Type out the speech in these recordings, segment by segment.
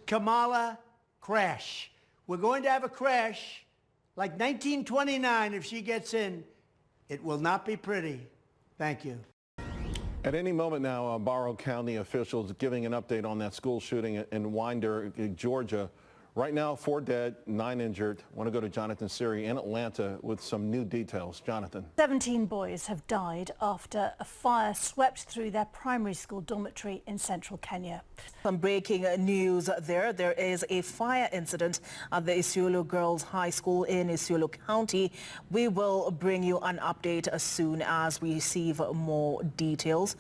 Kamala crash. We're going to have a crash like 1929 if she gets in. It will not be pretty. Thank you. At any moment now, Barrow County officials giving an update on that school shooting in Winder, Georgia. Right now, 4 dead, 9 injured. I want to go to Jonathan Siri in Atlanta with some new details. Jonathan. 17 boys have died after a fire swept through their primary school dormitory in central Kenya. Some breaking news there. There is a fire incident at the Isiolo Girls High School in Isiolo County. We will bring you an update as soon as we receive more details.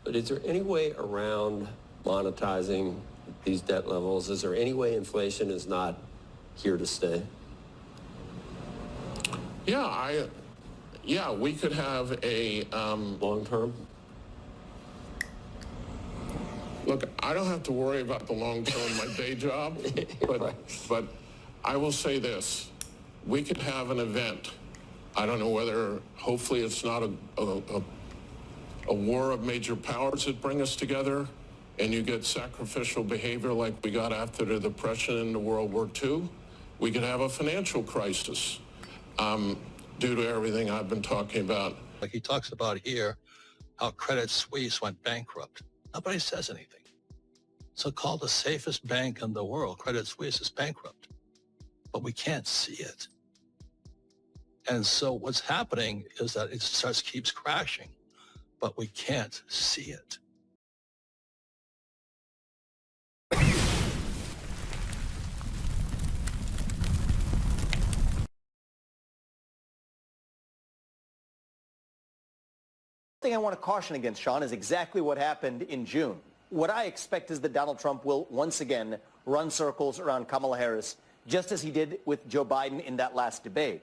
But is there any way around monetizing these debt levels? Is there any way inflation is not here to stay? Yeah, we could have a long term? Look, I don't have to worry about the long term, my day job, but I will say this. We could have an event. I don't know whether, hopefully it's not a war of major powers that bring us together, and you get sacrificial behavior like we got after the Depression and World War II. We could have a financial crisis due to everything I've been talking about. Like he talks about here, how Credit Suisse went bankrupt. Nobody says anything. So-called the safest bank in the world, Credit Suisse, is bankrupt. But we can't see it. And so what's happening is that it keeps crashing, but we can't see it. The thing I want to caution against, Sean, is exactly what happened in June. What I expect is that Donald Trump will once again run circles around Kamala Harris, just as he did with Joe Biden in that last debate.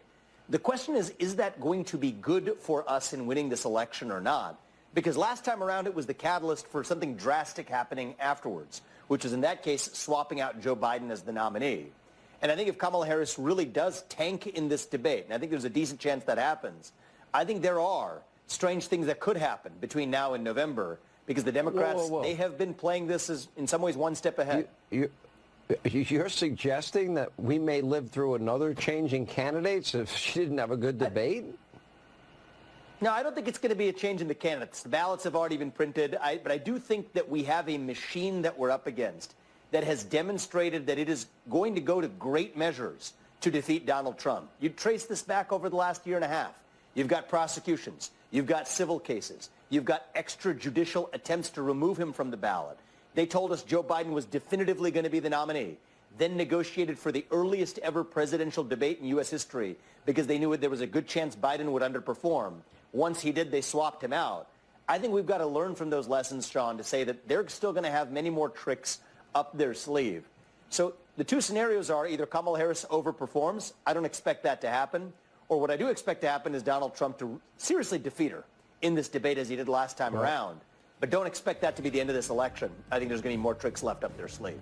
The question is that going to be good for us in winning this election or not? Because last time around, it was the catalyst for something drastic happening afterwards, which is in that case swapping out Joe Biden as the nominee. And I think if Kamala Harris really does tank in this debate, and I think there's a decent chance that happens, I think there are strange things that could happen between now and November, because the Democrats, they have been playing this as, in some ways, one step ahead. You're suggesting that we may live through another change in candidates if she didn't have a good debate? No, I don't think it's going to be a change in the candidates. The ballots have already been printed, but I do think that we have a machine that we're up against that has demonstrated that it is going to go to great measures to defeat Donald Trump. You trace this back over the last year and a half. You've got prosecutions. You've got civil cases. You've got extrajudicial attempts to remove him from the ballot. They told us Joe Biden was definitively going to be the nominee, then negotiated for the earliest ever presidential debate in U.S. history because they knew there was a good chance Biden would underperform. Once he did, they swapped him out. I think we've got to learn from those lessons, Sean, to say that they're still going to have many more tricks up their sleeve. So the two scenarios are either Kamala Harris overperforms. I don't expect that to happen. Or what I do expect to happen is Donald Trump to seriously defeat her in this debate as he did last time around. But don't expect that to be the end of this election. I think there's going to be more tricks left up their sleeve.